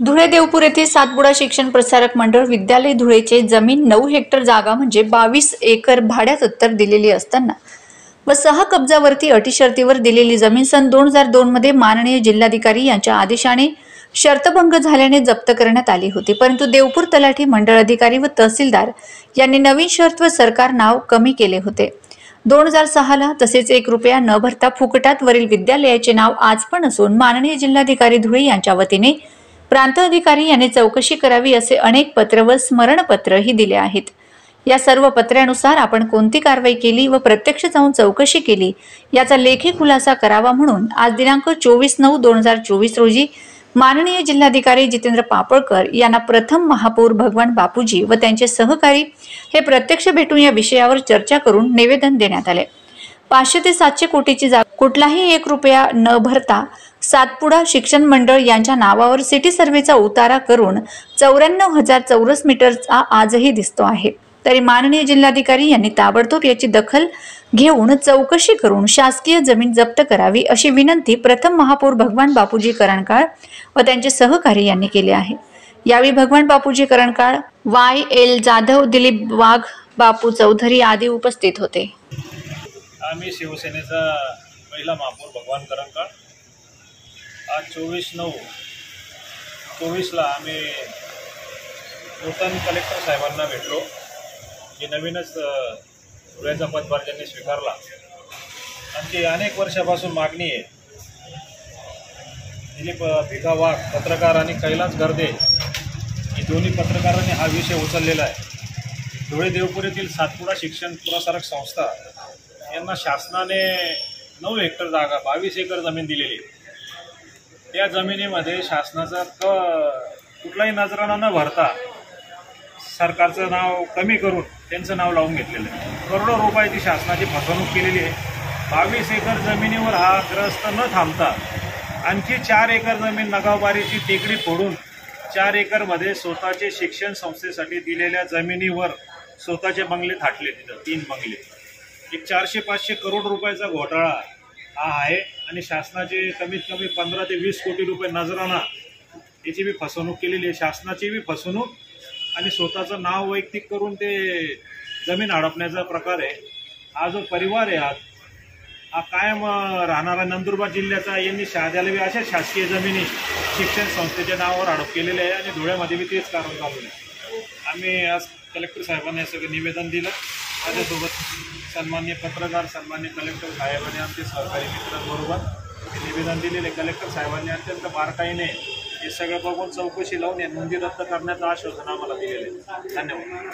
धुळे देवपूर येथे सातपुडा शिक्षण प्रसारक मंडळ विद्यालय धुळेचे जमीन 9 हेक्टर जागा म्हणजे 22 एकर भाड्यात उत्तर दिलेली असताना व 6 कब्जावरती अटी शर्तीवर दिलेली जमीन सन 2002 मध्ये माननीय जिल्हाधिकारी यांच्या आदेशाने शर्तभंग झाल्याने जप्त करण्यात आली होती। परंतु देवपूर तलाठी मंडळ अधिकारी व तहसीलदार यांनी नवीन शर्त व सरकार नाव कमी केले होते। 2006 ला तसेच 1 रुपया न भरता फुकटात वरील विद्यालयाचे नाव आज पण असून माननीय जिल्हाधिकारी धुळे यांच्या वतीने प्रांत अधिकारी यांनी चौकशी करावी असे अनेक पत्र व स्मरणपत्र ही दिले आहेत। या सर्व पत्रानुसार आपण कोणती कारवाई केली व प्रत्यक्ष जाऊन चौकशी केली याचा लेखी खुलासा करावा म्हणून आज दिनांक 24/9/2024 रोजी माननीय जिल्हाधिकारी जितेंद्र पापळकर यांना प्रथम महापौर भगवान बापूजी व त्यांचे सहकारी हे प्रत्यक्ष भेटून या विषयावर चर्चा करून निवेदन देण्यात आले। 500 ते 700 कोटीची जागा कुठलाही 1 रुपया न भरता सातपुडा शिक्षण मंडळ यांच्या नावावर सिटी सर्वेचा उतारा करून 94,000 चौरस मीटरचा आजही दिसतो आहे। तरी माननीय जिल्हाधिकारी यांनी ताबडतोब याची दखल घेऊन चौकशी करून शासकीय जमीन जप्त करावी अशी विनंती प्रथम महापौर भगवान बापूजी करणकाळ व त्यांचे सहकारी यांनी केली आहे। यावेळी भगवान बापूजी करणकाळ, YL जाधव, दिलीप वाघ, बापू चौधरी आदी उपस्थित होते। आम्ही शिवसेनेचा पहिला महापौर भगवान करणकाळ आज 24/9/24 ला आम्ही नूतन कलेक्टर साहेबांना भेटलो। जे नवीनच धुळ्याचा पदभार ज्यांनी स्वीकारला, आमची अनेक वर्षापासून मागणी आहे। दिलीप भिका वाघ पत्रकार आणि कैलास गर्दे हे दोन्ही पत्रकारांनी हा विषय उचललेला आहे। धुळे देवपूर येथील सातपुडा शिक्षण प्रसारक संस्था यांना शासनाने 9 हेक्टर जागा 22 एकर जमीन दिलेली आहे। त्या जमिनीमध्ये शासनाचा कुठलाही नजराणा न भरता सरकारचं नाव कमी करून त्यांचं नाव लावून घेतलेलं आहे। करोडो रुपयाची शासनाची फसवणूक केलेली आहे। 22 एकर जमिनीवर हा ग्रस्त न थांबता आणखी 4 एकर जमीन नगावबारीची टेकडी फोडून 4 एकरमध्ये स्वतःचे शिक्षण संस्थेसाठी दिलेल्या जमिनीवर स्वतःचे बंगले थाटले। तिथं 3 बंगले, एक 400-500 करोड रुपयाचा घोटाळा हा आहे आणि शासनाचे कमीत कमी 15 ते 20 कोटी रुपये नजराणा याची बी फसवणूक केलेली आहे। शासनाची बी फसवणूक आणि स्वतःचं नाव वैयक्तिक करून ते जमीन हडपण्याचा प्रकार आहे। हा जो परिवार आहे हा कायम राहणारा नंदुरबार जिल्ह्याचा, यांनी शहाद्याला बी अशा शासकीय जमिनी शिक्षण संस्थेच्या नावावर हडप केलेले आहे आणि धुळ्यामध्ये बी तेच कारण चालू आहे। आम्ही आज कलेक्टर साहेबांनी हे सगळं निवेदन दिलं। माझ्यासोबत सन्माननीय पत्रकार, सन्माननीय कलेक्टर साहेबांनी आमचे सहकारी मित्रांबरोबर हे निवेदन दिलेले। कलेक्टर साहेबांनी अत्यंत बारकाईने हे सगळं बघून चौकशी लावून या नोंदी रद्द करण्याचं आश्वासन आम्हाला दिलेलं आहे। धन्यवाद।